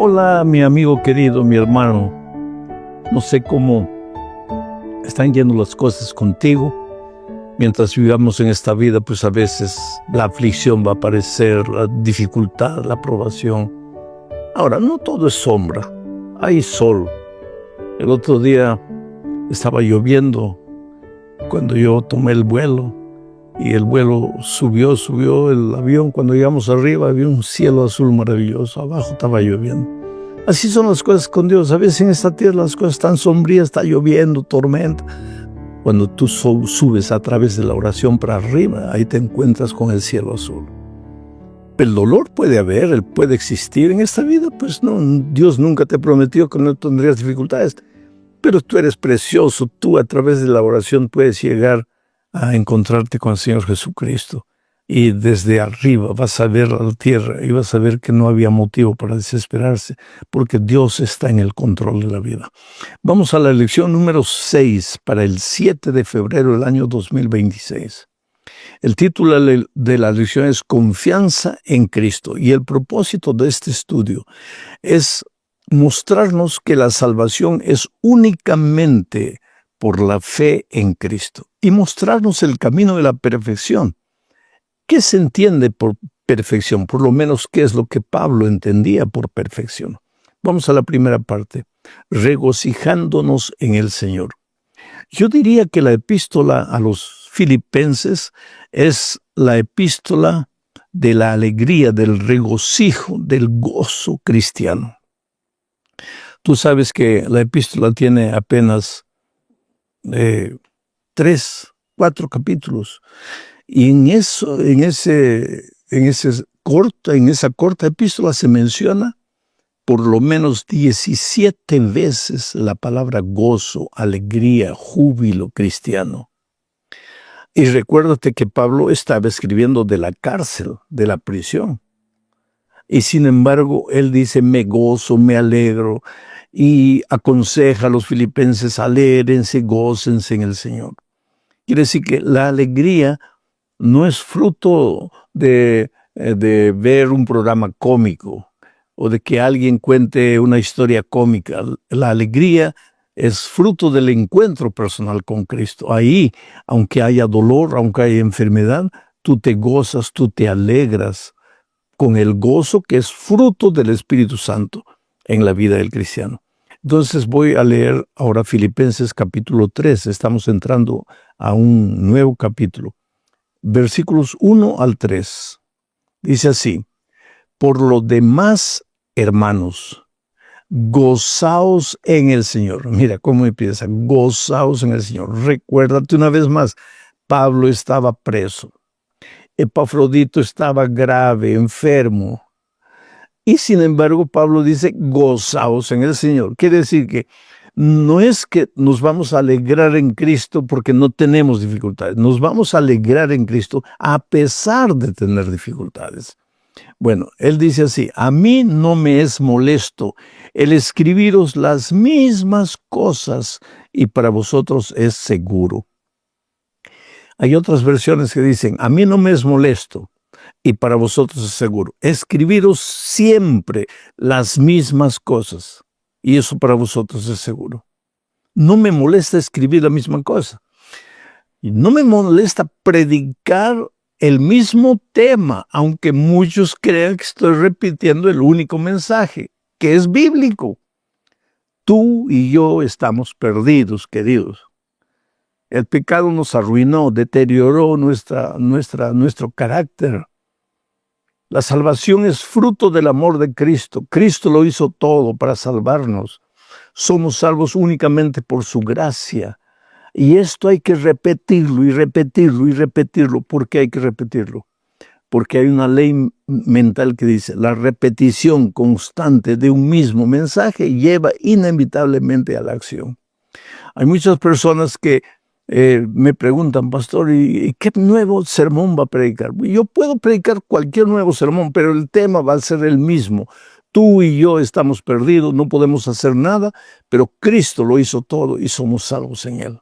Hola, mi amigo querido, mi hermano. No sé cómo están yendo las cosas contigo. Mientras vivamos en esta vida, pues a veces la aflicción va a aparecer, la dificultad, la probación. Ahora, no todo es sombra, hay sol. El otro día estaba lloviendo cuando yo tomé el vuelo y el vuelo subió el avión. Cuando llegamos arriba había un cielo azul maravilloso, abajo estaba lloviendo. Así son las cosas con Dios. A veces en esta tierra las cosas están sombrías, está lloviendo, tormenta. Cuando tú subes a través de la oración para arriba, ahí te encuentras con el cielo azul. El dolor puede haber, él puede existir en esta vida, pues no, Dios nunca te prometió que no tendrías dificultades. Pero tú eres precioso, tú a través de la oración puedes llegar a encontrarte con el Señor Jesucristo. Y desde arriba vas a ver la tierra y vas a ver que no había motivo para desesperarse, porque Dios está en el control de la vida. Vamos a la lección número 6 para el 7 de febrero del año 2026. El título de la lección es Confianza en Cristo, y el propósito de este estudio es mostrarnos que la salvación es únicamente por la fe en Cristo y mostrarnos el camino de la perfección. ¿Qué se entiende por perfección? Por lo menos, ¿qué es lo que Pablo entendía por perfección? Vamos a la primera parte, regocijándonos en el Señor. Yo diría que la epístola a los Filipenses es la epístola de la alegría, del regocijo, del gozo cristiano. Tú sabes que la epístola tiene apenas 3, 4 capítulos. Y en esa corta epístola se menciona por lo menos 17 veces la palabra gozo, alegría, júbilo cristiano. Y recuérdate que Pablo estaba escribiendo de la cárcel, de la prisión. Y sin embargo, él dice, me gozo, me alegro, y aconseja a los filipenses, alégrense, gócense en el Señor. Quiere decir que la alegría no es fruto de ver un programa cómico o de que alguien cuente una historia cómica. La alegría es fruto del encuentro personal con Cristo. Ahí, aunque haya dolor, aunque haya enfermedad, tú te gozas, tú te alegras con el gozo que es fruto del Espíritu Santo en la vida del cristiano. Entonces voy a leer ahora Filipenses capítulo 3. Estamos entrando a un nuevo capítulo. Versículos 1 al 3. Dice así: por lo demás, hermanos, gozaos en el Señor. Mira cómo empieza, gozaos en el Señor. Recuérdate una vez más, Pablo estaba preso. Epafrodito estaba grave, enfermo. Y sin embargo, Pablo dice, gozaos en el Señor. Quiere decir que no es que nos vamos a alegrar en Cristo porque no tenemos dificultades. Nos vamos a alegrar en Cristo a pesar de tener dificultades. Bueno, él dice así, a mí no me es molesto el escribiros las mismas cosas y para vosotros es seguro. Hay otras versiones que dicen, a mí no me es molesto y para vosotros es seguro. Escribiros siempre las mismas cosas y eso para vosotros es seguro. No me molesta escribir la misma cosa. Y no me molesta predicar el mismo tema, aunque muchos crean que estoy repitiendo el único mensaje, que es bíblico. Tú y yo estamos perdidos, queridos. El pecado nos arruinó, deterioró nuestro carácter. La salvación es fruto del amor de Cristo. Cristo lo hizo todo para salvarnos. Somos salvos únicamente por su gracia. Y esto hay que repetirlo y repetirlo y repetirlo. ¿Por qué hay que repetirlo? Porque hay una ley mental que dice, la repetición constante de un mismo mensaje lleva inevitablemente a la acción. Hay muchas personas que me preguntan, pastor, ¿y qué nuevo sermón va a predicar? Yo puedo predicar cualquier nuevo sermón, pero el tema va a ser el mismo. Tú y yo estamos perdidos, no podemos hacer nada, pero Cristo lo hizo todo y somos salvos en Él.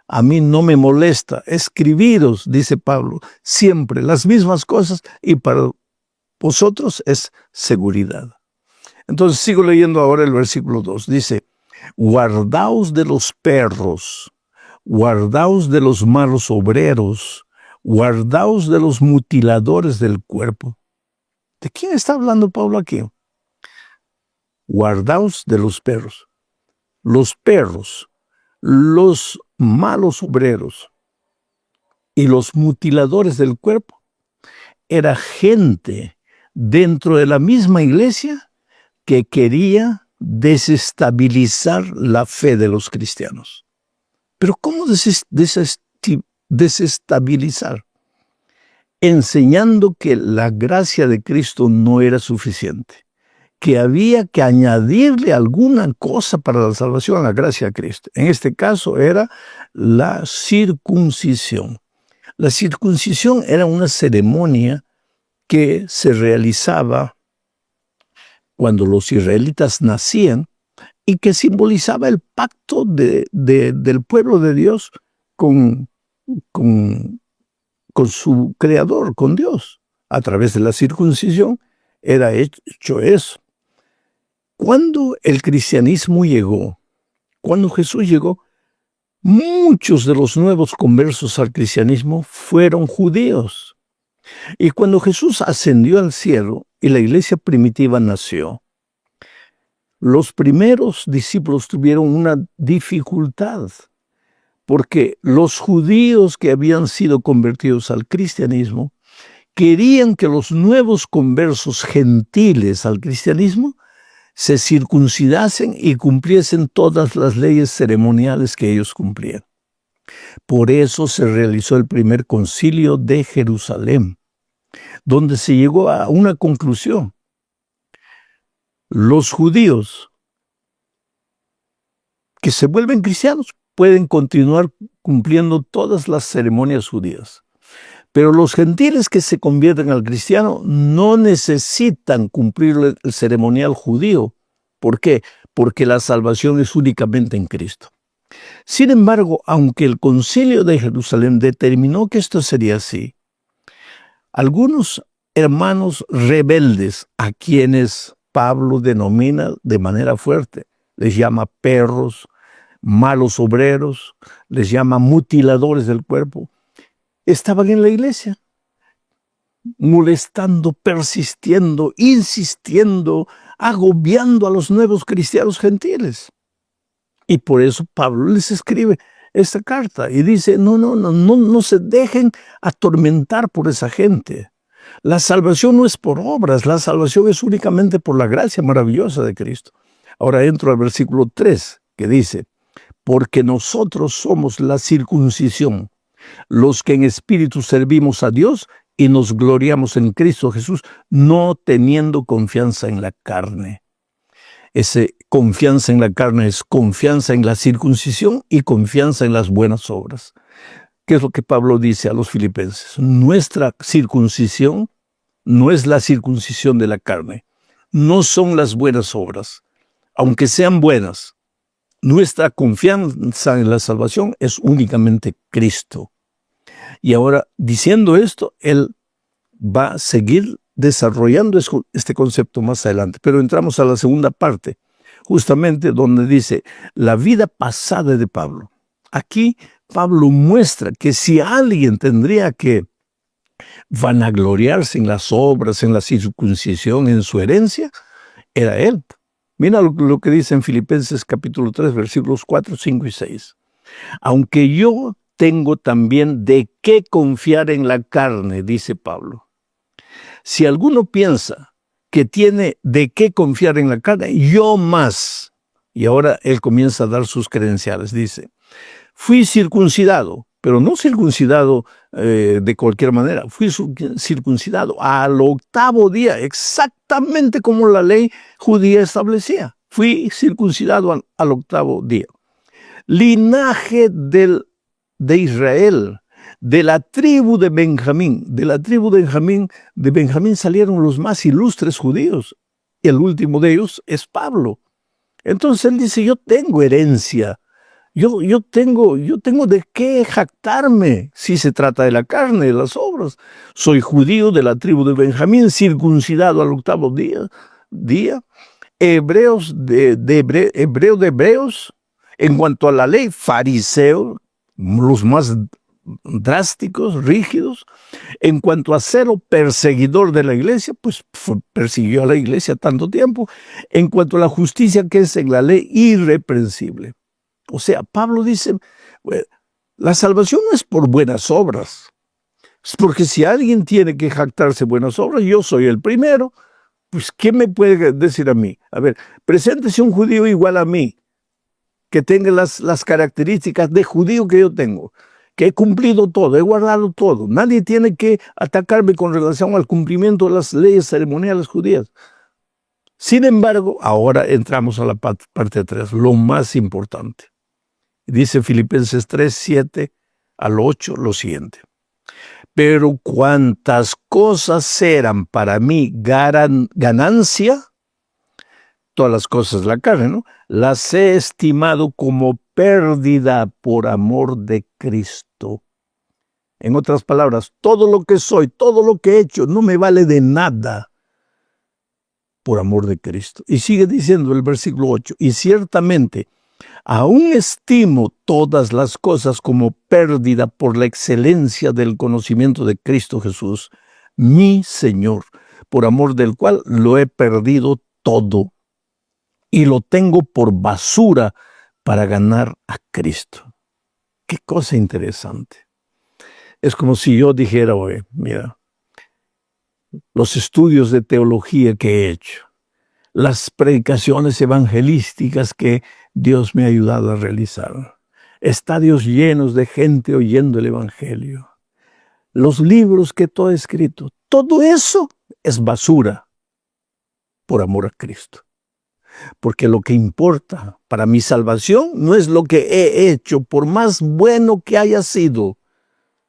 A mí no me molesta escribiros, dice Pablo, siempre las mismas cosas y para vosotros es seguridad. Entonces sigo leyendo ahora el versículo 2. Dice, guardaos de los perros, guardaos de los malos obreros, guardaos de los mutiladores del cuerpo. ¿De quién está hablando Pablo aquí? Guardaos de los perros. Los perros, los malos obreros y los mutiladores del cuerpo era gente dentro de la misma iglesia que quería desestabilizar la fe de los cristianos. Pero ¿cómo desestabilizar? Enseñando que la gracia de Cristo no era suficiente, que había que añadirle alguna cosa para la salvación a la gracia de Cristo. En este caso era la circuncisión. La circuncisión era una ceremonia que se realizaba cuando los israelitas nacían y que simbolizaba el pacto del pueblo de Dios con su Creador, con Dios. A través de la circuncisión era hecho eso. Cuando el cristianismo llegó, cuando Jesús llegó, muchos de los nuevos conversos al cristianismo fueron judíos. Y cuando Jesús ascendió al cielo y la iglesia primitiva nació, los primeros discípulos tuvieron una dificultad, porque los judíos que habían sido convertidos al cristianismo querían que los nuevos conversos gentiles al cristianismo se circuncidasen y cumpliesen todas las leyes ceremoniales que ellos cumplían. Por eso se realizó el primer concilio de Jerusalén, donde se llegó a una conclusión. Los judíos que se vuelven cristianos pueden continuar cumpliendo todas las ceremonias judías. Pero los gentiles que se convierten al cristiano no necesitan cumplir el ceremonial judío. ¿Por qué? Porque la salvación es únicamente en Cristo. Sin embargo, aunque el Concilio de Jerusalén determinó que esto sería así, algunos hermanos rebeldes, a quienes Pablo denomina de manera fuerte, les llama perros, malos obreros, les llama mutiladores del cuerpo, estaban en la iglesia, molestando, persistiendo, insistiendo, agobiando a los nuevos cristianos gentiles. Y por eso Pablo les escribe esta carta y dice, no se dejen atormentar por esa gente. La salvación no es por obras, la salvación es únicamente por la gracia maravillosa de Cristo. Ahora entro al versículo 3, que dice, porque nosotros somos la circuncisión, los que en espíritu servimos a Dios y nos gloriamos en Cristo Jesús, no teniendo confianza en la carne. Ese confianza en la carne es confianza en la circuncisión y confianza en las buenas obras. ¿Qué es lo que Pablo dice a los filipenses? Nuestra circuncisión no es la circuncisión de la carne, no son las buenas obras. Aunque sean buenas, nuestra confianza en la salvación es únicamente Cristo. Y ahora, diciendo esto, él va a seguir desarrollando este concepto más adelante. Pero entramos a la segunda parte, justamente donde dice la vida pasada de Pablo. Aquí Pablo muestra que si alguien tendría que vanagloriarse en las obras, en la circuncisión, en su herencia, era él. Mira lo que dice en Filipenses capítulo 3, versículos 4, 5 y 6. Aunque yo tengo también de qué confiar en la carne, dice Pablo. Si alguno piensa que tiene de qué confiar en la carne, yo más. Y ahora él comienza a dar sus credenciales. Dice, fui circuncidado, pero no circuncidado de cualquier manera. Fui circuncidado al 8º día, exactamente como la ley judía establecía. Fui circuncidado al 8º día. Linaje de Israel, de la tribu de Benjamín. De la tribu de Benjamín salieron los más ilustres judíos. El último de ellos es Pablo. Entonces él dice, yo tengo herencia. Yo tengo de qué jactarme si se trata de la carne, de las obras. Soy judío de la tribu de Benjamín, circuncidado al 8º día. hebreo de hebreos, en cuanto a la ley, fariseo, los más drásticos, rígidos. En cuanto a celo, perseguidor de la iglesia, pues persiguió a la iglesia tanto tiempo. En cuanto a la justicia que es en la ley, irreprensible. O sea, Pablo dice, la salvación no es por buenas obras. Es porque si alguien tiene que jactarse buenas obras, yo soy el primero. Pues, ¿qué me puede decir a mí? A ver, preséntese un judío igual a mí, que tenga las características de judío que yo tengo, que he cumplido todo, he guardado todo. Nadie tiene que atacarme con relación al cumplimiento de las leyes ceremoniales judías. Sin embargo, ahora entramos a la parte 3, lo más importante. Dice Filipenses 3, 7 al 8 lo siguiente. Pero cuantas cosas eran para mí ganancia, todas las cosas de la carne, ¿no? Las he estimado como pérdida por amor de Cristo. En otras palabras, todo lo que soy, todo lo que he hecho, no me vale de nada por amor de Cristo. Y sigue diciendo el versículo 8, y ciertamente, aún estimo todas las cosas como pérdida por la excelencia del conocimiento de Cristo Jesús, mi Señor, por amor del cual lo he perdido todo y lo tengo por basura para ganar a Cristo. Qué cosa interesante. Es como si yo dijera, oye, mira, los estudios de teología que he hecho, las predicaciones evangelísticas que Dios me ha ayudado a realizar, estadios llenos de gente oyendo el evangelio, los libros que todo he escrito, todo eso es basura por amor a Cristo. Porque lo que importa para mi salvación no es lo que he hecho, por más bueno que haya sido.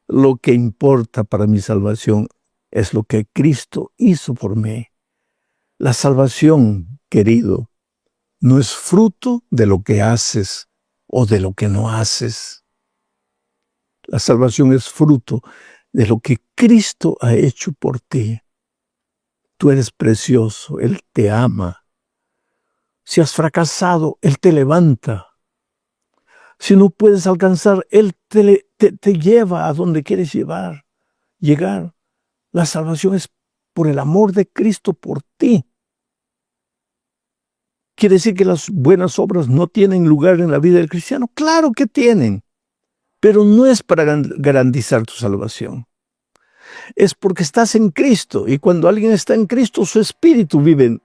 Lo que importa para mi salvación es lo que Cristo hizo por mí. La salvación, querido, no es fruto de lo que haces o de lo que no haces. La salvación es fruto de lo que Cristo ha hecho por ti. Tú eres precioso, Él te ama. Si has fracasado, Él te levanta. Si no puedes alcanzar, Él te lleva a donde quieres llegar. La salvación es por el amor de Cristo por ti. ¿Quiere decir que las buenas obras no tienen lugar en la vida del cristiano? Claro que tienen, pero no es para garantizar tu salvación. Es porque estás en Cristo, y cuando alguien está en Cristo, su espíritu vive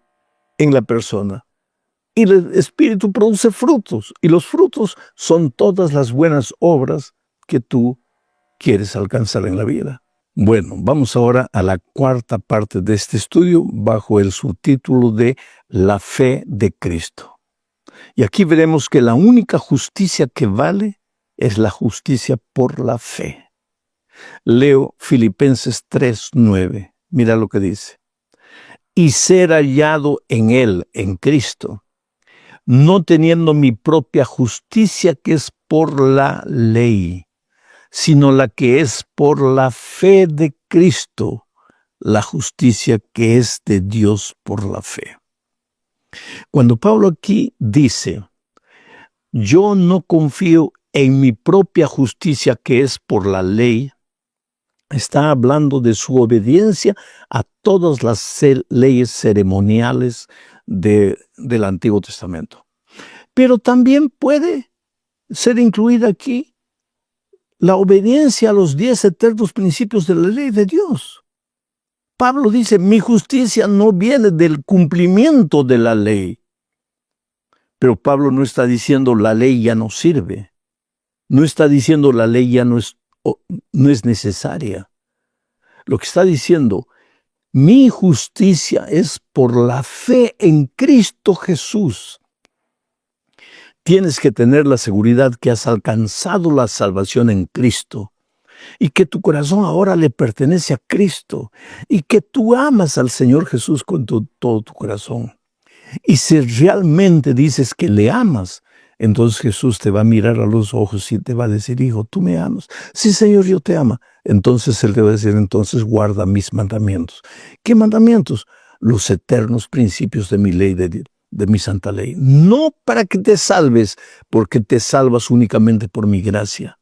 en la persona. Y el Espíritu produce frutos, y los frutos son todas las buenas obras que tú quieres alcanzar en la vida. Bueno, vamos ahora a la cuarta parte de este estudio bajo el subtítulo de La fe de Cristo. Y aquí veremos que la única justicia que vale es la justicia por la fe. Leo Filipenses 3:9. Mira lo que dice. Y ser hallado en Él, en Cristo, no teniendo mi propia justicia que es por la ley, sino la que es por la fe de Cristo, la justicia que es de Dios por la fe. Cuando Pablo aquí dice, yo no confío en mi propia justicia que es por la ley, está hablando de su obediencia a todas las leyes ceremoniales del Antiguo Testamento. Pero también puede ser incluida aquí la obediencia a los 10 eternos principios de la ley de Dios. Pablo dice, mi justicia no viene del cumplimiento de la ley. Pero Pablo no está diciendo la ley ya no sirve. No está diciendo la ley ya no es necesaria. Lo que está diciendo, mi justicia es por la fe en Cristo Jesús. Tienes que tener la seguridad que has alcanzado la salvación en Cristo y que tu corazón ahora le pertenece a Cristo y que tú amas al Señor Jesús con todo tu corazón. Y si realmente dices que le amas, entonces Jesús te va a mirar a los ojos y te va a decir, hijo, ¿tú me amas? Sí, Señor, yo te amo. Entonces Él te va a decir, entonces guarda mis mandamientos. ¿Qué mandamientos? Los eternos principios de mi ley de mi santa ley. No para que te salves, porque te salvas únicamente por mi gracia,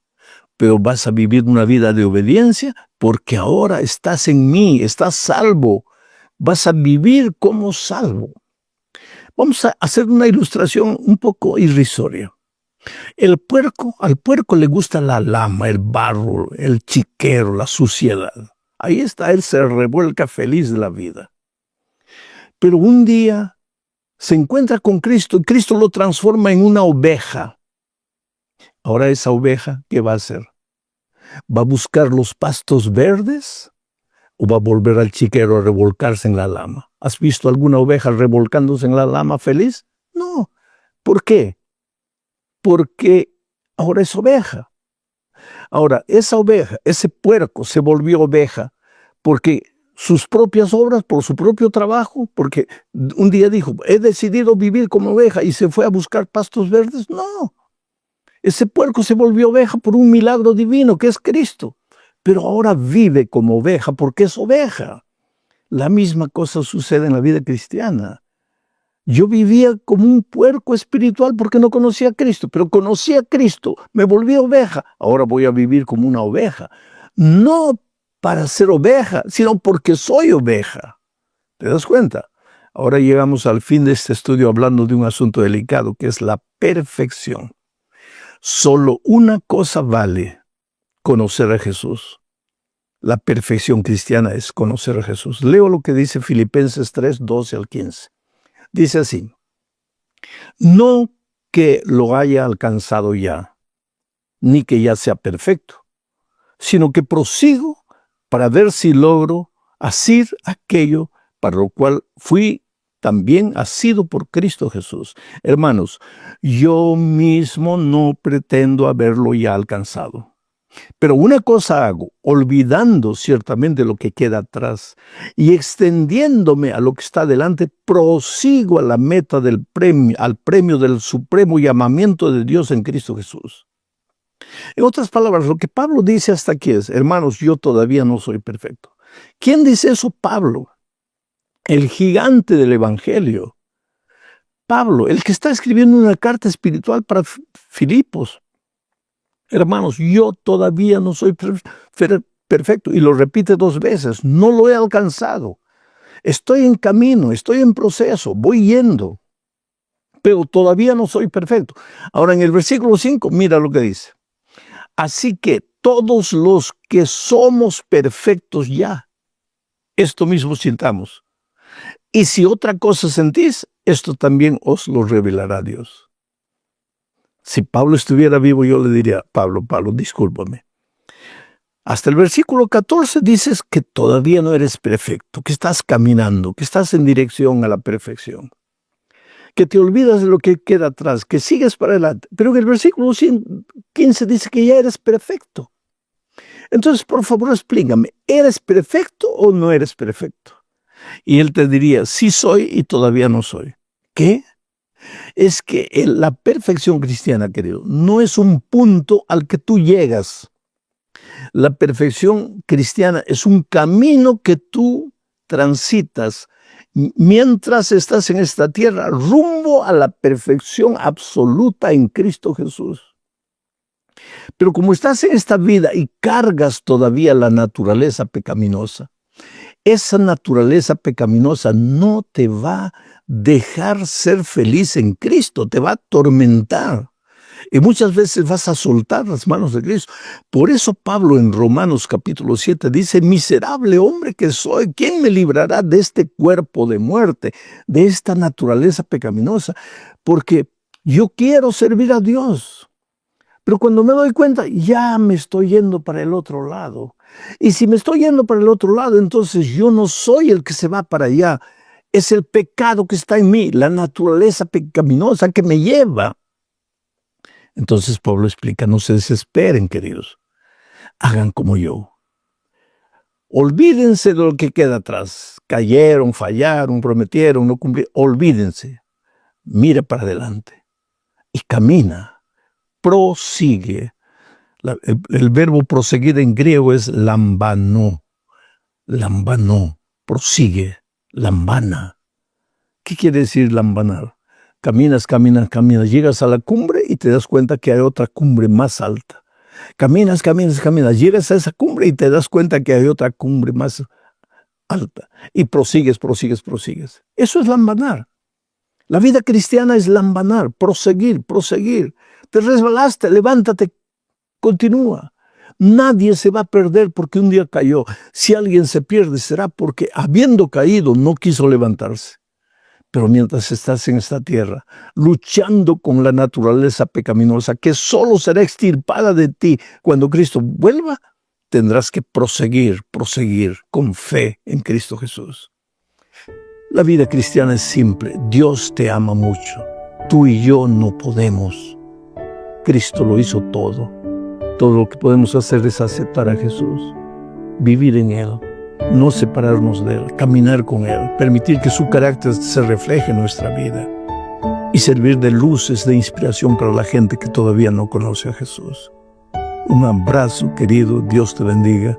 pero vas a vivir una vida de obediencia porque ahora estás en mí, estás salvo. Vas a vivir como salvo. Vamos a hacer una ilustración un poco irrisoria. Al puerco le gusta la lama, el barro, el chiquero, la suciedad. Ahí está, él se revuelca feliz de la vida. Pero un día se encuentra con Cristo y Cristo lo transforma en una oveja. Ahora esa oveja, ¿qué va a hacer? ¿Va a buscar los pastos verdes o va a volver al chiquero a revolcarse en la lama? ¿Has visto alguna oveja revolcándose en la lama feliz? No. ¿Por qué? Porque ahora es oveja. Ahora, esa oveja, ese puerco se volvió oveja porque sus propias obras, por su propio trabajo, porque un día dijo, he decidido vivir como oveja y se fue a buscar pastos verdes. No. Ese puerco se volvió oveja por un milagro divino que es Cristo. Pero ahora vive como oveja porque es oveja. La misma cosa sucede en la vida cristiana. Yo vivía como un puerco espiritual porque no conocía a Cristo, pero conocí a Cristo, me volví oveja. Ahora voy a vivir como una oveja. No para ser oveja, sino porque soy oveja. ¿Te das cuenta? Ahora llegamos al fin de este estudio hablando de un asunto delicado que es la perfección. Solo una cosa vale: conocer a Jesús. La perfección cristiana es conocer a Jesús. Leo lo que dice Filipenses 3, 12 al 15. Dice así: no que lo haya alcanzado ya, ni que ya sea perfecto, sino que prosigo para ver si logro hacer aquello para lo cual fui también asido por Cristo Jesús. Hermanos, yo mismo no pretendo haberlo ya alcanzado. Pero una cosa hago, olvidando ciertamente lo que queda atrás y extendiéndome a lo que está delante, prosigo a la meta del premio, al premio del supremo llamamiento de Dios en Cristo Jesús. En otras palabras, lo que Pablo dice hasta aquí es: hermanos, yo todavía no soy perfecto. ¿Quién dice eso? Pablo, el gigante del Evangelio. Pablo, el que está escribiendo una carta espiritual para Filipos. Hermanos, yo todavía no soy perfecto. Y lo repite 2 veces. No lo he alcanzado. Estoy en camino, estoy en proceso, voy yendo. Pero todavía no soy perfecto. Ahora en el versículo 5, mira lo que dice. Así que todos los que somos perfectos ya, esto mismo sintamos. Y si otra cosa sentís, esto también os lo revelará Dios. Si Pablo estuviera vivo, yo le diría: Pablo, discúlpame. Hasta el versículo 14 dices que todavía no eres perfecto, que estás caminando, que estás en dirección a la perfección, que te olvidas de lo que queda atrás, que sigues para adelante. Pero en el versículo 15 dice que ya eres perfecto. Entonces, por favor, explícame, ¿eres perfecto o no eres perfecto? Y él te diría: sí soy y todavía no soy. ¿Qué? Es que la perfección cristiana, querido, no es un punto al que tú llegas. La perfección cristiana es un camino que tú transitas mientras estás en esta tierra, rumbo a la perfección absoluta en Cristo Jesús. Pero como estás en esta vida y cargas todavía la naturaleza pecaminosa, esa naturaleza pecaminosa no te va a dejar ser feliz en Cristo, te va a atormentar. Y muchas veces vas a soltar las manos de Cristo. Por eso Pablo en Romanos capítulo 7 dice: miserable hombre que soy, ¿quién me librará de este cuerpo de muerte, de esta naturaleza pecaminosa? Porque yo quiero servir a Dios. Pero cuando me doy cuenta, ya me estoy yendo para el otro lado. Y si me estoy yendo para el otro lado, entonces yo no soy el que se va para allá. Es el pecado que está en mí, la naturaleza pecaminosa que me lleva. Entonces Pablo explica: no se desesperen, queridos. Hagan como yo. Olvídense de lo que queda atrás. Cayeron, fallaron, prometieron, no cumplieron. Olvídense. Mira para adelante y camina. Prosigue. El verbo proseguir en griego es lambano. Lambano. Prosigue. Lambana. ¿Qué quiere decir lambanar? Caminas, caminas, caminas, llegas a la cumbre y te das cuenta que hay otra cumbre más alta. Caminas, caminas, caminas, llegas a esa cumbre y te das cuenta que hay otra cumbre más alta. Y prosigues, prosigues, prosigues. Eso es lambanar. La vida cristiana es lambanar, proseguir, proseguir. Te resbalaste, levántate, continúa. Nadie se va a perder porque un día cayó. Si alguien se pierde será porque habiendo caído no quiso levantarse. Pero mientras estás en esta tierra, luchando con la naturaleza pecaminosa que solo será extirpada de ti cuando Cristo vuelva, tendrás que proseguir, proseguir con fe en Cristo Jesús. La vida cristiana es simple. Dios te ama mucho. Tú y yo no podemos. Cristo lo hizo todo. Todo lo que podemos hacer es aceptar a Jesús, vivir en Él, no separarnos de Él, caminar con Él, permitir que su carácter se refleje en nuestra vida y servir de luces de inspiración para la gente que todavía no conoce a Jesús. Un abrazo, querido. Dios te bendiga.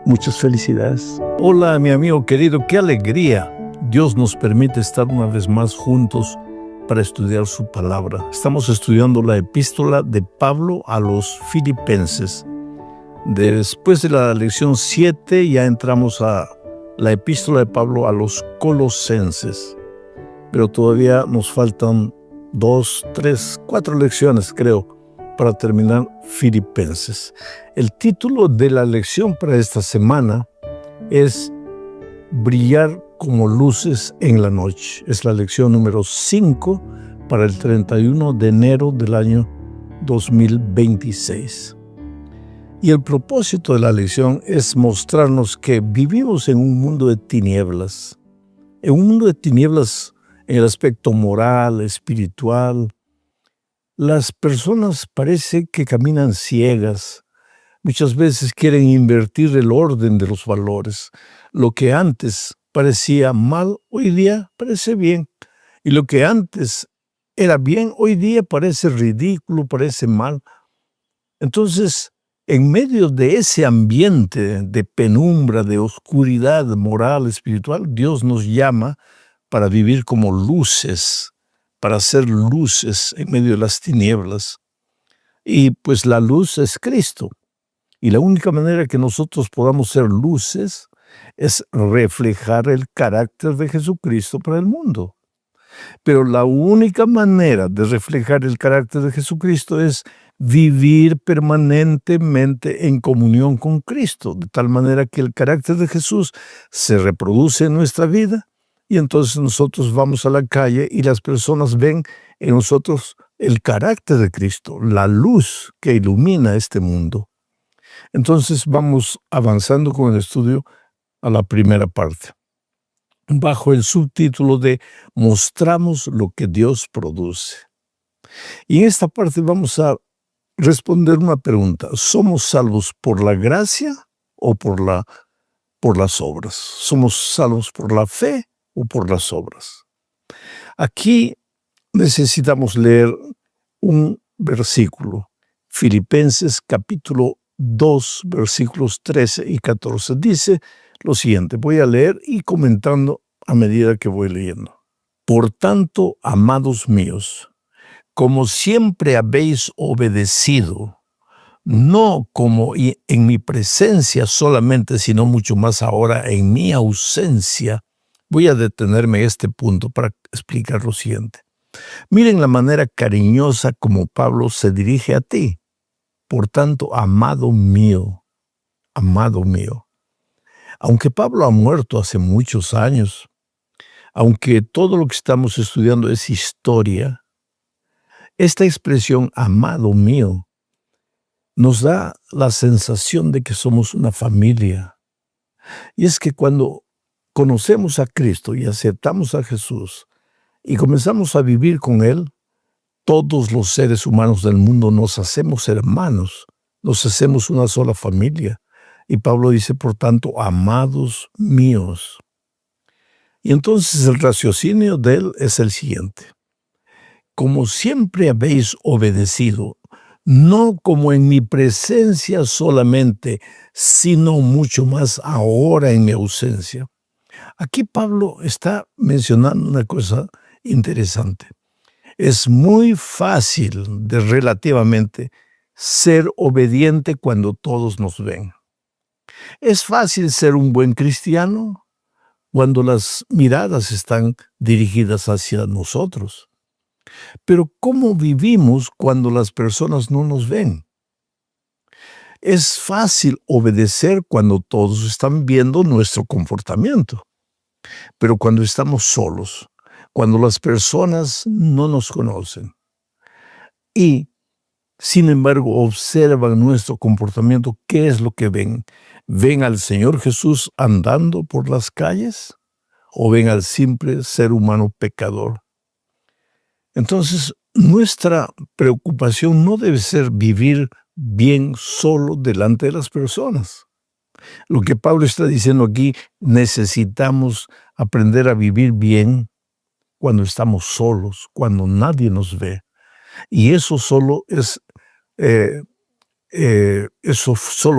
Muchas felicidades. Hola, mi amigo querido. ¡Qué alegría! Dios nos permite estar una vez más juntos para estudiar su palabra. Estamos estudiando la epístola de Pablo a los Filipenses. Después de la lección 7 ya entramos a la epístola de Pablo a los Colosenses. Pero todavía nos faltan 2, 3, 4 lecciones, creo, para terminar Filipenses. El título de la lección para esta semana es Brillar como luces en la noche. Es la lección número 5 para el 31 de enero del año 2026. Y el propósito de la lección es mostrarnos que vivimos en un mundo de tinieblas. En un mundo de tinieblas en el aspecto moral, espiritual. Las personas parece que caminan ciegas. Muchas veces quieren invertir el orden de los valores. Lo que antes parecía mal, hoy día parece bien. Y lo que antes era bien, hoy día parece ridículo, parece mal. Entonces, en medio de ese ambiente de penumbra, de oscuridad moral, espiritual, Dios nos llama para vivir como luces, para ser luces en medio de las tinieblas. Y pues la luz es Cristo. Y la única manera que nosotros podamos ser luces es reflejar el carácter de Jesucristo para el mundo. Pero la única manera de reflejar el carácter de Jesucristo es vivir permanentemente en comunión con Cristo, de tal manera que el carácter de Jesús se reproduce en nuestra vida y entonces nosotros vamos a la calle y las personas ven en nosotros el carácter de Cristo, la luz que ilumina este mundo. Entonces vamos avanzando con el estudio a la primera parte, bajo el subtítulo de Mostramos lo que Dios produce. Y en esta parte vamos a responder una pregunta. ¿Somos salvos por la gracia o por las obras? ¿Somos salvos por la fe o por las obras? Aquí necesitamos leer un versículo. Filipenses capítulo 2, versículos 13 y 14. Dice lo siguiente, voy a leer y comentando a medida que voy leyendo. Por tanto, amados míos, como siempre habéis obedecido, no como en mi presencia solamente, sino mucho más ahora en mi ausencia. Voy a detenerme en este punto para explicar lo siguiente. Miren la manera cariñosa como Pablo se dirige a ti. Por tanto, amado mío, aunque Pablo ha muerto hace muchos años, aunque todo lo que estamos estudiando es historia, esta expresión, amado mío, nos da la sensación de que somos una familia. Y es que cuando conocemos a Cristo y aceptamos a Jesús y comenzamos a vivir con Él, todos los seres humanos del mundo nos hacemos hermanos, nos hacemos una sola familia. Y Pablo dice, por tanto, amados míos. Y entonces el raciocinio de él es el siguiente. Como siempre habéis obedecido, no como en mi presencia solamente, sino mucho más ahora en mi ausencia. Aquí Pablo está mencionando una cosa interesante. Es muy fácil relativamente ser obediente cuando todos nos ven. Es fácil ser un buen cristiano cuando las miradas están dirigidas hacia nosotros. Pero ¿cómo vivimos cuando las personas no nos ven? Es fácil obedecer cuando todos están viendo nuestro comportamiento. Pero cuando estamos solos, cuando las personas no nos conocen y, sin embargo, observan nuestro comportamiento, ¿qué es lo que ven? ¿Ven al Señor Jesús andando por las calles o ven al simple ser humano pecador? Entonces, nuestra preocupación no debe ser vivir bien solo delante de las personas. Lo que Pablo está diciendo aquí, necesitamos aprender a vivir bien cuando estamos solos, cuando nadie nos ve. Y eso solo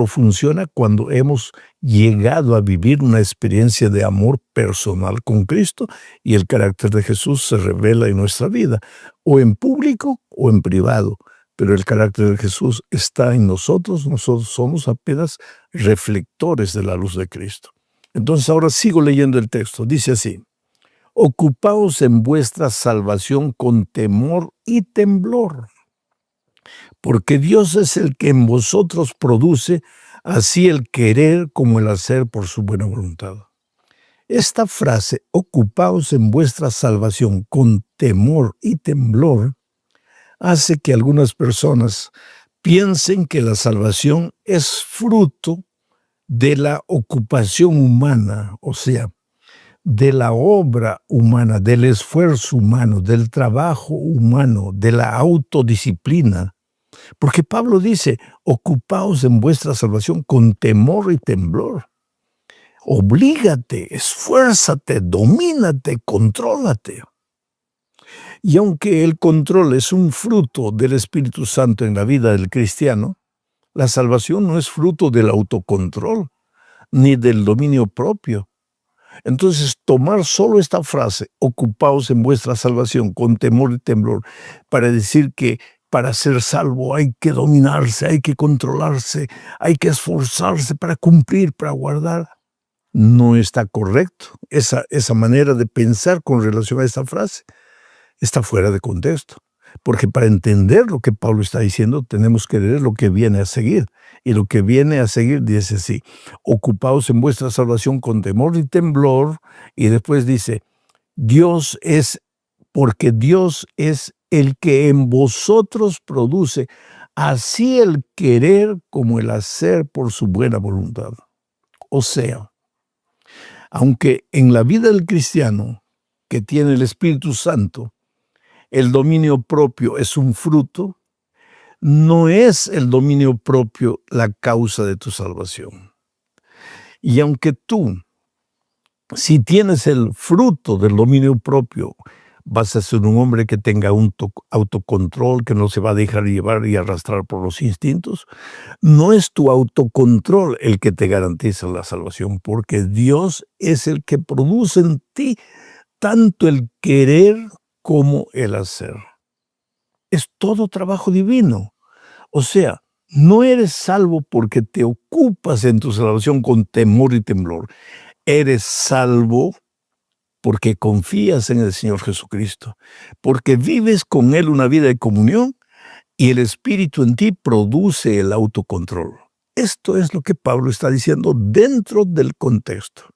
funciona cuando hemos llegado a vivir una experiencia de amor personal con Cristo y el carácter de Jesús se revela en nuestra vida, o en público o en privado. Pero el carácter de Jesús está en nosotros somos apenas reflectores de la luz de Cristo. Entonces ahora sigo leyendo el texto, dice así: ocupaos en vuestra salvación con temor y temblor, porque Dios es el que en vosotros produce así el querer como el hacer por su buena voluntad. Esta frase, ocupaos en vuestra salvación con temor y temblor, hace que algunas personas piensen que la salvación es fruto de la ocupación humana, o sea, de la obra humana, del esfuerzo humano, del trabajo humano, de la autodisciplina. Porque Pablo dice, ocupaos en vuestra salvación con temor y temblor. Oblígate, esfuérzate, domínate, contrólate. Y aunque el control es un fruto del Espíritu Santo en la vida del cristiano, la salvación no es fruto del autocontrol ni del dominio propio. Entonces, tomar solo esta frase, ocupaos en vuestra salvación con temor y temblor, para decir que para ser salvo hay que dominarse, hay que controlarse, hay que esforzarse para cumplir, para guardar, no está correcto. Esa manera de pensar con relación a esta frase está fuera de contexto. Porque para entender lo que Pablo está diciendo, tenemos que leer lo que viene a seguir. Y lo que viene a seguir dice así: ocupaos en vuestra salvación con temor y temblor. Y después dice, porque Dios es el que en vosotros produce así el querer como el hacer por su buena voluntad. O sea, aunque en la vida del cristiano que tiene el Espíritu Santo, el dominio propio es un fruto, no es el dominio propio la causa de tu salvación. Y aunque tú, si tienes el fruto del dominio propio, vas a ser un hombre que tenga un autocontrol, que no se va a dejar llevar y arrastrar por los instintos, no es tu autocontrol el que te garantiza la salvación, porque Dios es el que produce en ti tanto el querer como el hacer. Es todo trabajo divino. O sea, no eres salvo porque te ocupas en tu salvación con temor y temblor. Eres salvo porque confías en el Señor Jesucristo, porque vives con Él una vida de comunión y el Espíritu en ti produce el autocontrol. Esto es lo que Pablo está diciendo dentro del contexto.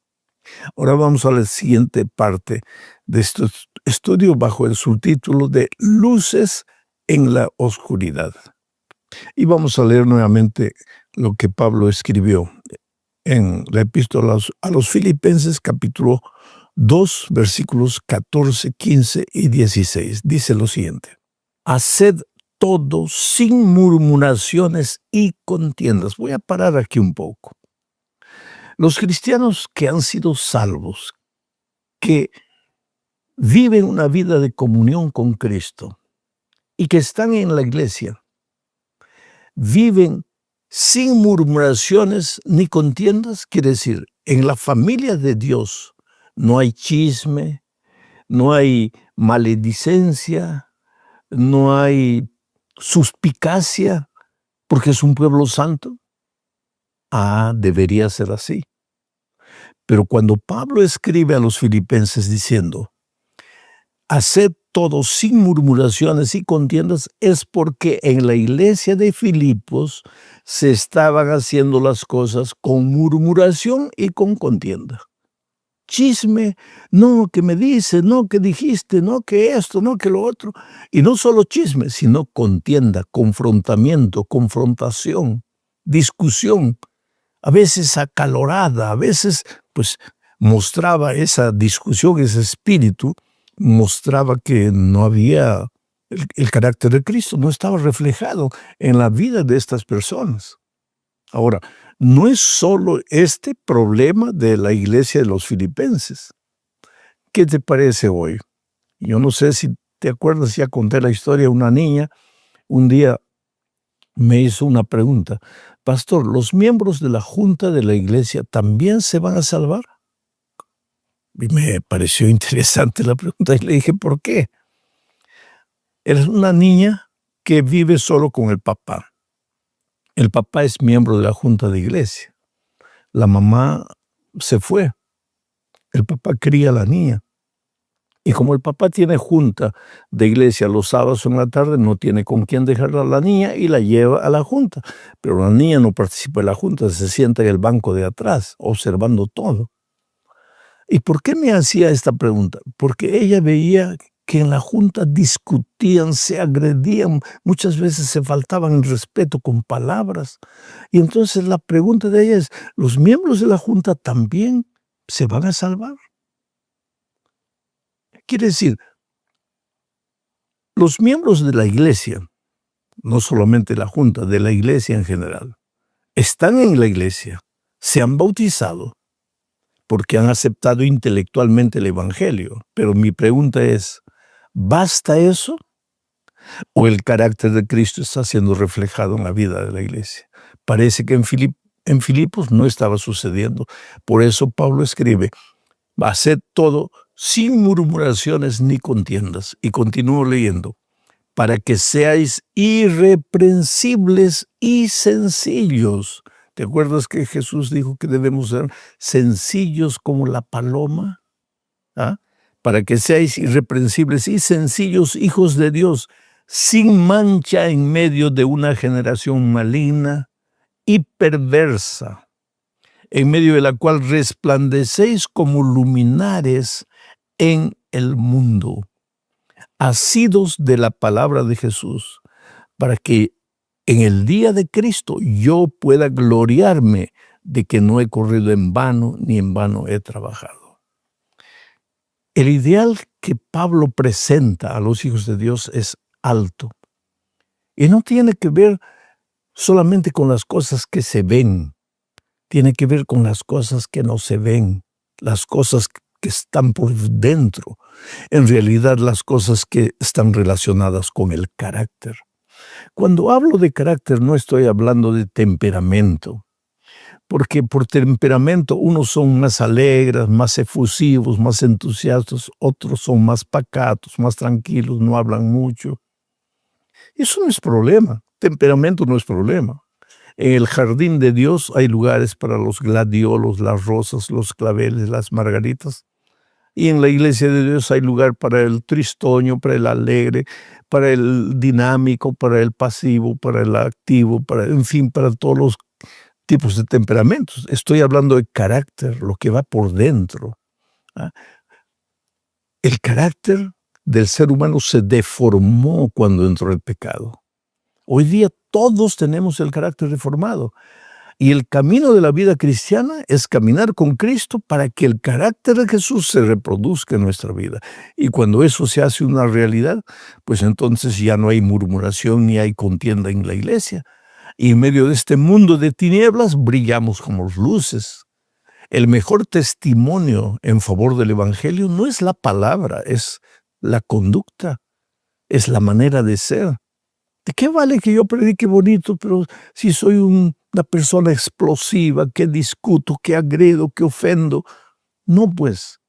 Ahora vamos a la siguiente parte de este estudio bajo el subtítulo de Luces en la oscuridad. Y vamos a leer nuevamente lo que Pablo escribió en la epístola a los Filipenses, capítulo 2, versículos 14, 15 y 16. Dice lo siguiente: haced todo sin murmuraciones y contiendas. Voy a parar aquí un poco. Los cristianos que han sido salvos, que viven una vida de comunión con Cristo y que están en la iglesia, viven sin murmuraciones ni contiendas. Quiere decir, en la familia de Dios no hay chisme, no hay maledicencia, no hay suspicacia porque es un pueblo santo. Debería ser así. Pero cuando Pablo escribe a los filipenses diciendo, haced todo sin murmuraciones y contiendas, es porque en la iglesia de Filipos se estaban haciendo las cosas con murmuración y con contienda. Chisme, no, que me dices, no, que dijiste, no, que esto, no, que lo otro. Y no solo chisme, sino contienda, confrontamiento, confrontación, discusión, a veces acalorada, a veces pues mostraba esa discusión, ese espíritu, mostraba que no había el carácter de Cristo, no estaba reflejado en la vida de estas personas. Ahora, no es solo este problema de la iglesia de los filipenses. ¿Qué te parece hoy? Yo no sé si te acuerdas, ya conté la historia, una niña un día me hizo una pregunta. Pastor, ¿los miembros de la junta de la iglesia también se van a salvar? Y me pareció interesante la pregunta y le dije, ¿por qué? Es una niña que vive solo con el papá. El papá es miembro de la junta de iglesia. La mamá se fue. El papá cría a la niña. Y como el papá tiene junta de iglesia los sábados en la tarde, no tiene con quién dejar a la niña y la lleva a la junta. Pero la niña no participa en la junta, se sienta en el banco de atrás, observando todo. ¿Y por qué me hacía esta pregunta? Porque ella veía que en la junta discutían, se agredían, muchas veces se faltaban el respeto con palabras. Y entonces la pregunta de ella es, ¿los miembros de la junta también se van a salvar? Quiere decir, los miembros de la iglesia, no solamente la junta, de la iglesia en general, están en la iglesia, se han bautizado porque han aceptado intelectualmente el evangelio. Pero mi pregunta es, ¿basta eso? ¿O el carácter de Cristo está siendo reflejado en la vida de la iglesia? Parece que en Filipos no estaba sucediendo. Por eso Pablo escribe, haced todo sin murmuraciones ni contiendas. Y continúo leyendo, para que seáis irreprensibles y sencillos. ¿Te acuerdas que Jesús dijo que debemos ser sencillos como la paloma? Para que seáis irreprensibles y sencillos, hijos de Dios, sin mancha en medio de una generación maligna y perversa, en medio de la cual resplandecéis como luminares en el mundo, asidos de la palabra de Jesús, para que en el día de Cristo yo pueda gloriarme de que no he corrido en vano, ni en vano he trabajado. El ideal que Pablo presenta a los hijos de Dios es alto. Y no tiene que ver solamente con las cosas que se ven, tiene que ver con las cosas que no se ven, las cosas que están por dentro, en realidad las cosas que están relacionadas con el carácter. Cuando hablo de carácter no estoy hablando de temperamento, porque por temperamento unos son más alegres, más efusivos, más entusiastas, otros son más pacatos, más tranquilos, no hablan mucho. Eso no es problema, temperamento no es problema. En el jardín de Dios hay lugares para los gladiolos, las rosas, los claveles, las margaritas. Y en la iglesia de Dios hay lugar para el tristoño, para el alegre, para el dinámico, para el pasivo, para el activo, en fin, para todos los tipos de temperamentos. Estoy hablando de carácter, lo que va por dentro. El carácter del ser humano se deformó cuando entró el pecado. Hoy día todos tenemos el carácter deformado. Y el camino de la vida cristiana es caminar con Cristo para que el carácter de Jesús se reproduzca en nuestra vida. Y cuando eso se hace una realidad, pues entonces ya no hay murmuración ni hay contienda en la iglesia. Y en medio de este mundo de tinieblas brillamos como luces. El mejor testimonio en favor del Evangelio no es la palabra, es la conducta, es la manera de ser. ¿De qué vale que yo predique bonito, pero si soy una persona explosiva, que discuto, que agredo, que ofendo? No, pues,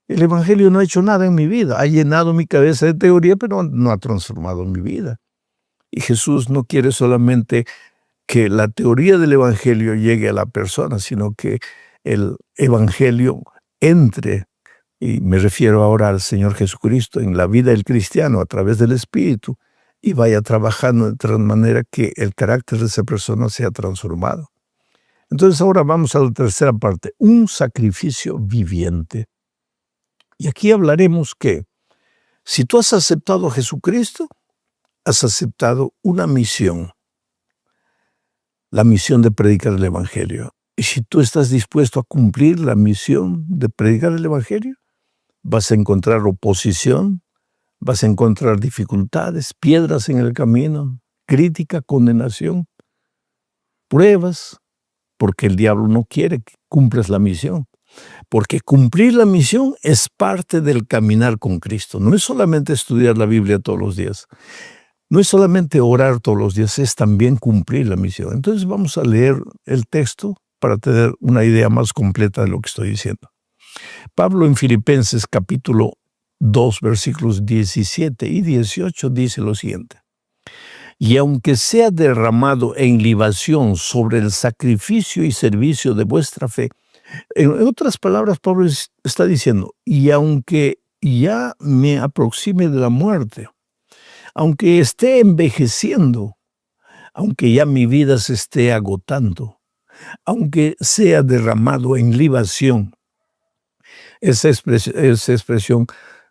El Evangelio no ha hecho nada en mi vida. Ha llenado mi cabeza de teoría, pero no ha transformado mi vida. Y Jesús no quiere solamente que la teoría del Evangelio llegue a la persona, sino que el Evangelio entre, y me refiero ahora al Señor Jesucristo, en la vida del cristiano a través del Espíritu, y vaya trabajando de tal manera que el carácter de esa persona sea transformado. Entonces ahora vamos a la tercera parte, un sacrificio viviente. Y aquí hablaremos que si tú has aceptado a Jesucristo, has aceptado una misión, la misión de predicar el Evangelio. Y si tú estás dispuesto a cumplir la misión de predicar el Evangelio, vas a encontrar oposición, vas a encontrar dificultades, piedras en el camino, crítica, condenación, pruebas, porque el diablo no quiere que cumplas la misión. Porque cumplir la misión es parte del caminar con Cristo. No es solamente estudiar la Biblia todos los días. No es solamente orar todos los días, es también cumplir la misión. Entonces vamos a leer el texto para tener una idea más completa de lo que estoy diciendo. Pablo en Filipenses capítulo 2, versículos 17 y 18 dice lo siguiente. Y aunque sea derramado en libación sobre el sacrificio y servicio de vuestra fe, en otras palabras, Pablo está diciendo, y aunque ya me aproxime de la muerte, aunque esté envejeciendo, aunque ya mi vida se esté agotando, aunque sea derramado en libación. Esa expresión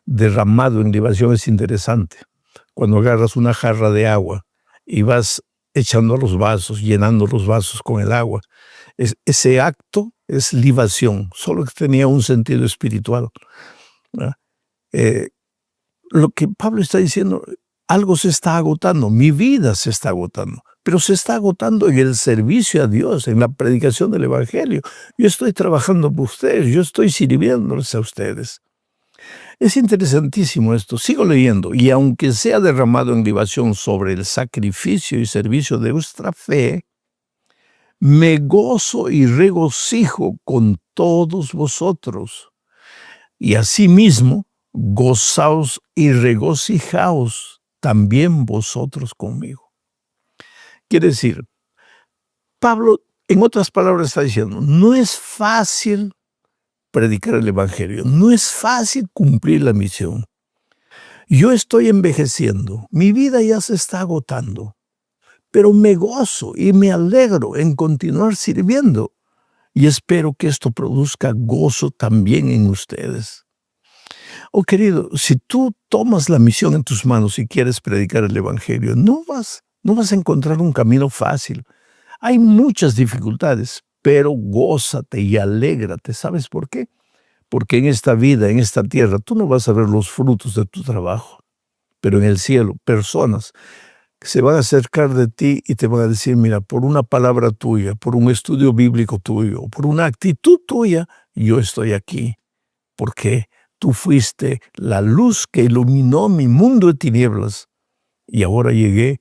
derramado en libación es interesante. Cuando agarras una jarra de agua y vas echando los vasos, llenando los vasos con el agua, ese acto es libación, solo que tenía un sentido espiritual. Lo que Pablo está diciendo, algo se está agotando, mi vida se está agotando, pero se está agotando en el servicio a Dios, en la predicación del Evangelio. Yo estoy trabajando por ustedes, yo estoy sirviéndoles a ustedes. Es interesantísimo esto. Sigo leyendo. Y aunque sea derramado en libación sobre el sacrificio y servicio de vuestra fe, me gozo y regocijo con todos vosotros. Y asimismo, gozaos y regocijaos también vosotros conmigo. Quiere decir, Pablo, en otras palabras, está diciendo, no es fácil predicar el Evangelio, no es fácil cumplir la misión. Yo estoy envejeciendo, mi vida ya se está agotando, pero me gozo y me alegro en continuar sirviendo y espero que esto produzca gozo también en ustedes. Oh querido, si tú tomas la misión en tus manos y quieres predicar el Evangelio, no vas a encontrar un camino fácil. Hay muchas dificultades, pero gózate y alégrate. ¿Sabes por qué? Porque en esta vida, en esta tierra, tú no vas a ver los frutos de tu trabajo, pero en el cielo, personas que se van a acercar de ti y te van a decir, mira, por una palabra tuya, por un estudio bíblico tuyo, por una actitud tuya, yo estoy aquí. ¿Por qué? Tú fuiste la luz que iluminó mi mundo de tinieblas y ahora llegué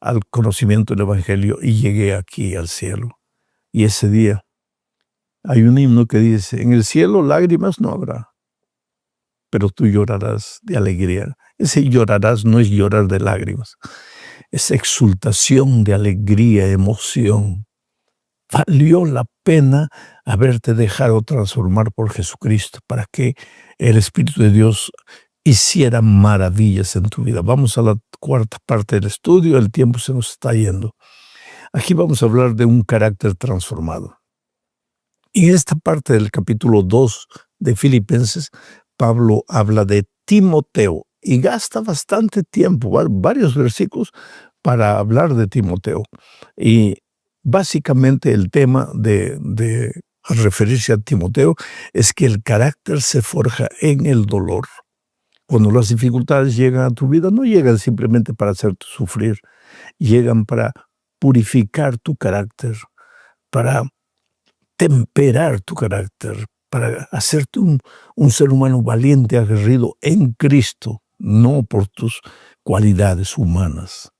al conocimiento del Evangelio y llegué aquí al cielo. Y ese día hay un himno que dice, en el cielo lágrimas no habrá, pero tú llorarás de alegría. Ese llorarás no es llorar de lágrimas, es exultación de alegría, emoción. Valió la pena haberte dejado transformar por Jesucristo para que el Espíritu de Dios hiciera maravillas en tu vida. Vamos a la cuarta parte del estudio, el tiempo se nos está yendo. Aquí vamos a hablar de un carácter transformado. Y en esta parte del capítulo 2 de Filipenses, Pablo habla de Timoteo y gasta bastante tiempo, varios versículos, para hablar de Timoteo. Y básicamente el tema al referirse a Timoteo es que el carácter se forja en el dolor. Cuando las dificultades llegan a tu vida, no llegan simplemente para hacerte sufrir, llegan para purificar tu carácter, para temperar tu carácter, para hacerte un ser humano valiente, aguerrido en Cristo, no por tus cualidades humanas.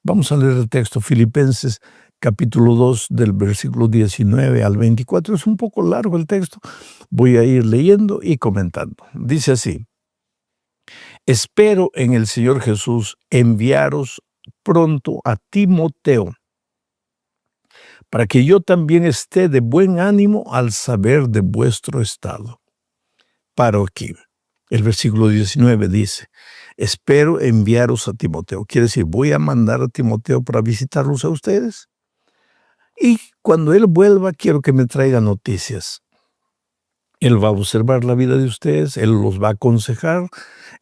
Vamos a leer el texto, Filipenses capítulo 2 del versículo 19 al 24. Es un poco largo el texto. Voy a ir leyendo y comentando. Dice así: espero en el Señor Jesús enviaros pronto a Timoteo, para que yo también esté de buen ánimo al saber de vuestro estado. Paro aquí. El versículo 19 dice: espero enviaros a Timoteo. Quiere decir, voy a mandar a Timoteo para visitarlos a ustedes. Y cuando él vuelva, quiero que me traiga noticias. Él va a observar la vida de ustedes, él los va a aconsejar,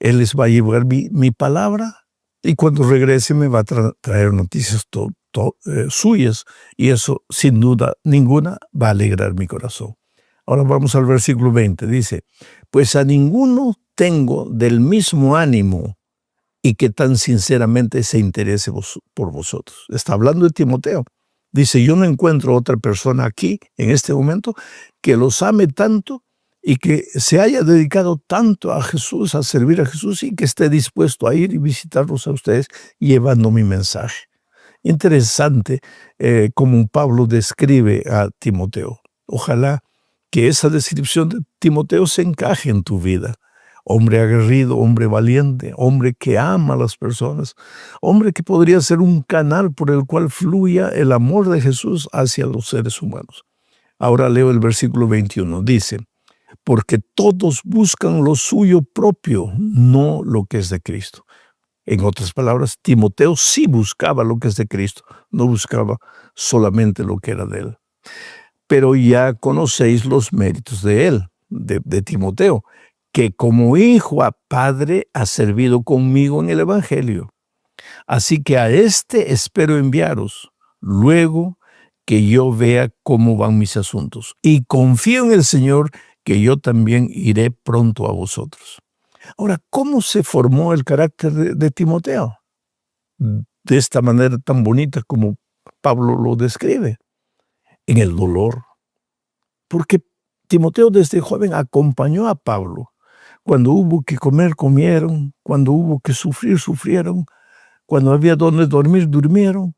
él les va a llevar mi palabra, y cuando regrese me va a traer noticias suyas, y eso sin duda ninguna va a alegrar mi corazón. Ahora vamos al versículo 20, dice: pues a ninguno tengo del mismo ánimo y que tan sinceramente se interese por vosotros. Está hablando de Timoteo. Dice: yo no encuentro otra persona aquí, en este momento, que los ame tanto y que se haya dedicado tanto a Jesús, a servir a Jesús, y que esté dispuesto a ir y visitarlos a ustedes llevando mi mensaje. Interesante como Pablo describe a Timoteo. Ojalá que esa descripción de Timoteo se encaje en tu vida. Hombre aguerrido, hombre valiente, hombre que ama a las personas, hombre que podría ser un canal por el cual fluya el amor de Jesús hacia los seres humanos. Ahora leo el versículo 21. Dice: porque todos buscan lo suyo propio, no lo que es de Cristo. En otras palabras, Timoteo sí buscaba lo que es de Cristo, no buscaba solamente lo que era de él. Pero ya conocéis los méritos de él, de Timoteo, que como hijo a padre ha servido conmigo en el Evangelio. Así que a este espero enviaros, luego que yo vea cómo van mis asuntos. Y confío en el Señor que yo también iré pronto a vosotros. Ahora, ¿cómo se formó el carácter de Timoteo? De esta manera tan bonita como Pablo lo describe. En el dolor. Porque Timoteo desde joven acompañó a Pablo. Cuando hubo que comer, comieron. Cuando hubo que sufrir, sufrieron. Cuando había donde dormir, durmieron.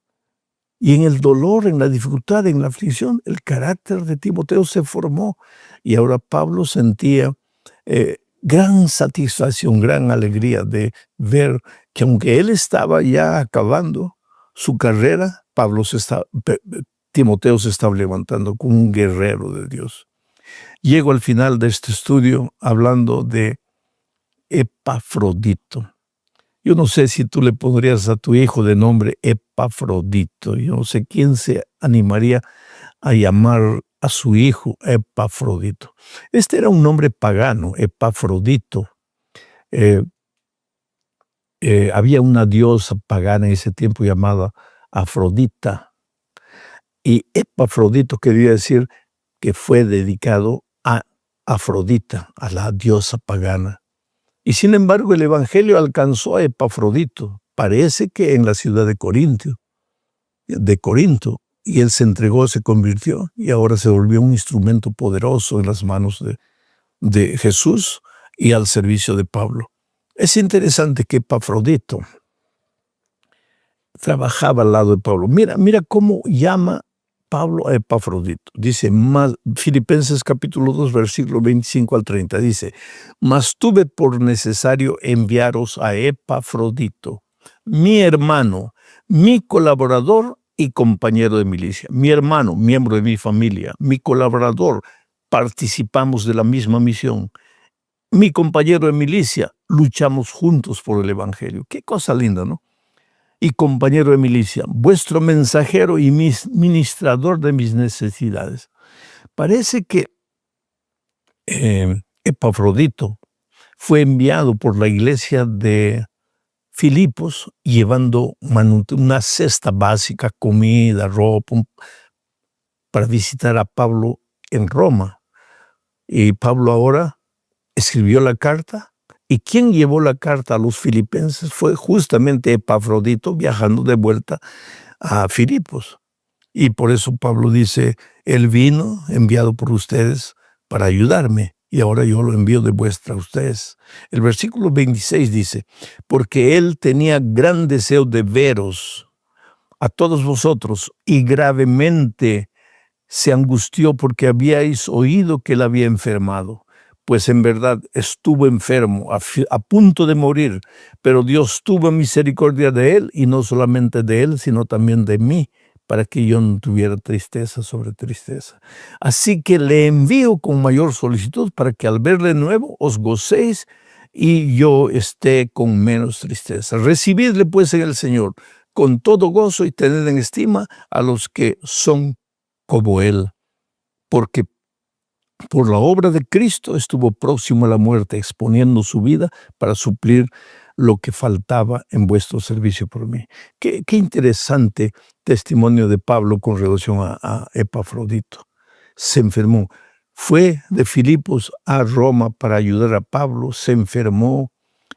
Y en el dolor, en la dificultad, en la aflicción, el carácter de Timoteo se formó. Y ahora Pablo sentía gran satisfacción, gran alegría de ver que aunque él estaba ya acabando su carrera, Timoteo se estaba levantando como un guerrero de Dios. Llego al final de este estudio hablando de Epafrodito. Yo no sé si tú le pondrías a tu hijo de nombre Epafrodito. Yo no sé quién se animaría a llamar a su hijo Epafrodito. Este era un nombre pagano, Epafrodito. Había una diosa pagana en ese tiempo llamada Afrodita. Y Epafrodito quería decir que fue dedicado a Afrodita, a la diosa pagana. Y sin embargo el Evangelio alcanzó a Epafrodito, parece que en la ciudad de Corinto, y él se entregó, se convirtió, y ahora se volvió un instrumento poderoso en las manos de Jesús y al servicio de Pablo. Es interesante que Epafrodito trabajaba al lado de Pablo. Mira cómo llama Pablo a Epafrodito. Dice, Filipenses capítulo 2, versículo 25 al 30, dice: mas tuve por necesario enviaros a Epafrodito, mi hermano, mi colaborador y compañero de milicia. Mi hermano, miembro de mi familia, mi colaborador, participamos de la misma misión. Mi compañero de milicia, luchamos juntos por el Evangelio. Qué cosa linda, ¿no? Y compañero de milicia, vuestro mensajero y ministrador de mis necesidades. Parece que Epafrodito fue enviado por la iglesia de Filipos llevando una cesta básica, comida, ropa, para visitar a Pablo en Roma. Y Pablo ahora escribió la carta. Y quien llevó la carta a los filipenses fue justamente Epafrodito, viajando de vuelta a Filipos. Y por eso Pablo dice, él vino enviado por ustedes para ayudarme, y ahora yo lo envío de vuestra a ustedes. El versículo 26 dice, porque él tenía gran deseo de veros, a todos vosotros, y gravemente se angustió porque habíais oído que él había enfermado. Pues en verdad estuvo enfermo, a punto de morir, pero Dios tuvo misericordia de él, y no solamente de él, sino también de mí, para que yo no tuviera tristeza sobre tristeza. Así que le envío con mayor solicitud para que al verle nuevo os gocéis y yo esté con menos tristeza. Recibidle pues en el Señor con todo gozo y tened en estima a los que son como él, porque por la obra de Cristo estuvo próximo a la muerte, exponiendo su vida para suplir lo que faltaba en vuestro servicio por mí. Qué interesante testimonio de Pablo con relación a Epafrodito. Se enfermó. Fue de Filipos a Roma para ayudar a Pablo, se enfermó,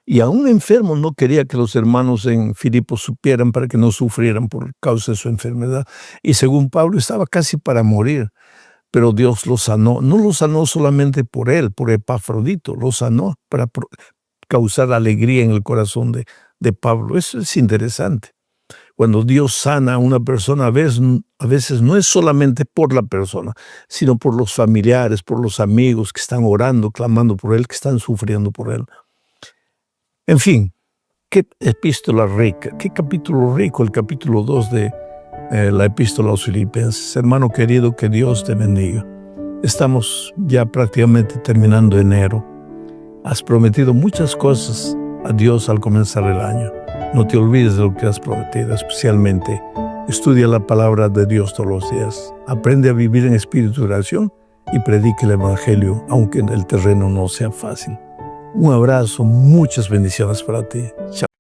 y aún enfermo no quería que los hermanos en Filipos supieran para que no sufrieran por causa de su enfermedad. Y según Pablo estaba casi para morir. Pero Dios lo sanó. No lo sanó solamente por él, por Epafrodito, lo sanó para causar alegría en el corazón de Pablo. Eso es interesante. Cuando Dios sana a una persona, a veces no es solamente por la persona, sino por los familiares, por los amigos que están orando, clamando por él, que están sufriendo por él. En fin, qué epístola rica, qué capítulo rico, el capítulo 2 de la epístola a los Filipenses. Hermano querido, que Dios te bendiga. Estamos ya prácticamente terminando enero. Has prometido muchas cosas a Dios al comenzar el año. No te olvides de lo que has prometido, especialmente estudia la palabra de Dios todos los días. Aprende a vivir en espíritu de oración y predique el Evangelio, aunque el terreno no sea fácil. Un abrazo, muchas bendiciones para ti. Chao.